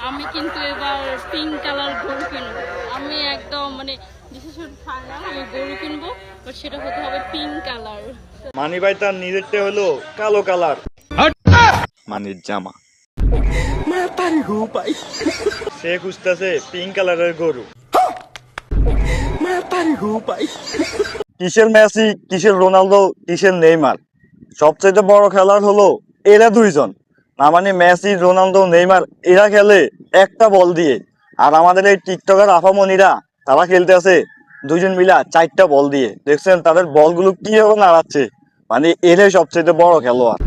আমি কিন্তু এবার পিঙ্ক কালার গরু কিনবো। আমি একদম মানে বিশেষ ফাইনাল আমি গরু কিনবো, বাট সেটা হতে হবে পিঙ্ক কালার। মানি ভাই তার নিজেরটা হলো কালো কালার, মানির জামা। সে খুঁজতেছে পিঙ্ক কালারের গরু। কিসের মেসি, কিসের রোনালদো, কিসের নেইমার, সবচেয়ে বড় খেলার হলো এরা দুইজন। না মানে মেসি, রোনালদো, নেইমার এরা খেলে একটা বল দিয়ে, আর আমাদের এই টিকটকার আফামনিরা তারা খেলতে আছে দুইজন মিলা 4টা বল দিয়ে। দেখছেন তাদের বলগুলো কিভাবে নাড়াচ্ছে, মানে এরাই সবচেয়ে বড় খেলোয়াড়।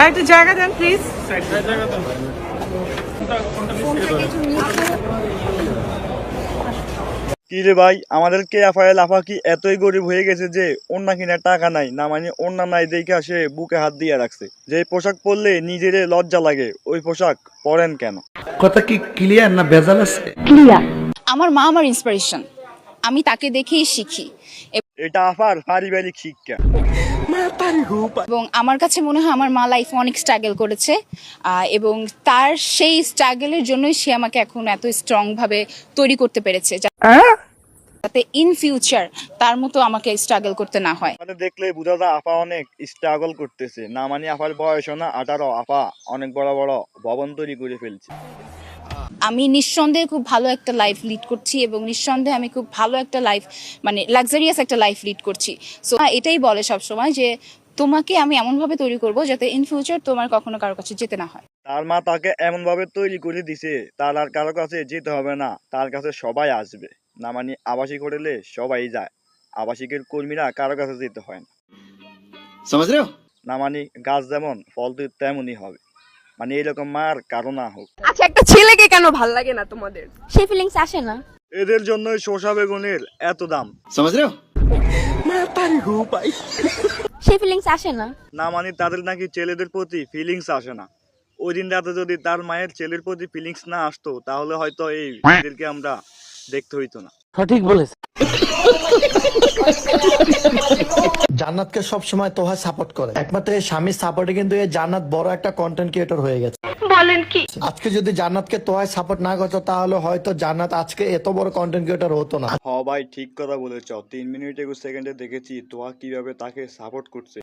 একটা জায়গা দেন প্লিজ। কি রে ভাই, আমাদের কে আফায়েল আফা কি এতই গরিব হয়ে গেছে যে ওন্না কিনার টাকা নাই? না মানে ওন্না নাই দেখে সে বুকে হাত দিয়ে রাখছে। যে পোশাক পরলে নিজেরে লজ্জা লাগে ওই পোশাক পরেন কেন? কথা কি ক্লিয়ার না ভেজাল আছে? আমার মা আমার ইন্সপিরেশন, আমি তাকে দেখেই শিখি এটা আফার পারিবারিক শিক্ষা। এবং আমার কাছে মনে হয় আমার মা লাইফে অনেক স্ট্রাগল করেছে, এবং তার সেই স্ট্রাগলের জন্যই সে আমাকে এখন এত স্ট্রং ভাবে তৈরি করতে পেরেছে, যাতে ইন ফিউচার তার মতো আমাকে স্ট্রাগল করতে না হয়। মানে দেখলেই বোঝা যায় আফা অনেক স্ট্রাগল করতেছে। না মানে আফার বয়স না 18, আফা অনেক বড় বড় ভবন তৈরি করে ফেলছে। আমি নিঃসন্দেহে খুব ভালো একটা লাইফ লিড করছি, এবং নিঃসন্দেহে আমি খুব ভালো একটা লাইফ, মানে লাক্সারিয়াস একটা লাইফ লিড করছি। সো এটাই বলে সবসময় যে তোমাকে আমি এমনভাবে তৈরি করব যাতে ইন ফিউচার তোমার কখনো কারো কাছে যেতে না হয়। তার মা তাকে এমন ভাবে তৈরি করে দিছে তার আর কারো কাছে যেতে হবে না, তার কাছে সবাই আসবে। না মানে আবাসিক হোটেলে সবাই যায়, আবাসিকের কর্মীরা কারো কাছে যেতে হয় না। समझ रहे हो? না মানে গাছ যেমন ফল তো তেমনই হবে, মানে এরকম মার কারো না হোক। আচ্ছা, একটা ছেলেকে কেন ভাল লাগে না তোমাদের? সে ফিলিংস আসে না। এদের জন্যই শসা বেগুনের এত দাম। समझ रहे हो? সে ফিলিংস আসে না। না মানে তাদের নাকি ছেলেদের প্রতি ফিলিংস আসে না। ওই দিন রাতে যদি তার মায়ের ছেলের প্রতি ফিলিংস না আসতো তাহলে হয়তো এই এদেরকে আমরা দেখতে হইতো না। সঠিক বলেছে। জান্নাতকে সব সময় তোহা সাপোর্ট করে, একমাত্র এই স্বামীর সাপোর্টে কিন্তু এই জান্নাত বড় একটা কন্টেন্ট ক্রিয়েটর হয়ে গেছে। বলেন কি? আজকে যদি জান্নাতকে তোহায় সাপোর্ট না করতো তাহলে হয়তো জান্নাত আজকে এত বড় কন্টেন্ট ক্রিয়েটর হতো না। হ ভাই, ঠিক কথা বলেছ। 3 মিনিট 21 সেকেন্ডে দেখেছি তোয়া কিভাবে তাকে সাপোর্ট করছে।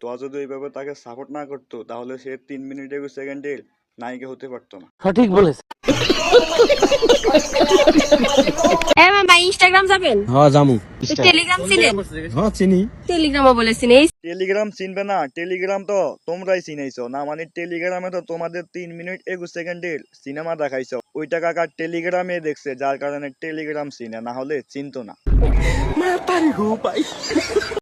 তোয়া যদি এইভাবে তাকে সাপোর্ট না করতো তাহলে সে 3 মিনিট 21 সেকেন্ডের নায়িকা হতে পারতো না। সঠিক বলেছে। মামা ইনস্টাগ্রাম যাবেন? হ্যাঁ জামু। টেলিগ্রাম চিনেন? হ্যাঁ চিনি। টেলিগ্রামও বলেছেন এই টেলিগ্রাম চিনবে না? টেলিগ্রাম তো তোমরাই চিনাইছো। না মানে টেলিগ্রামে তো তোমাদের 3 মিনিট 21 সেকেন্ডের সিনেমা দেখাইছো। ওইটা কাকা টেলিগ্রামে দেখছে, যার কারণে টেলিগ্রাম চিনে, না হলে চিনতো না।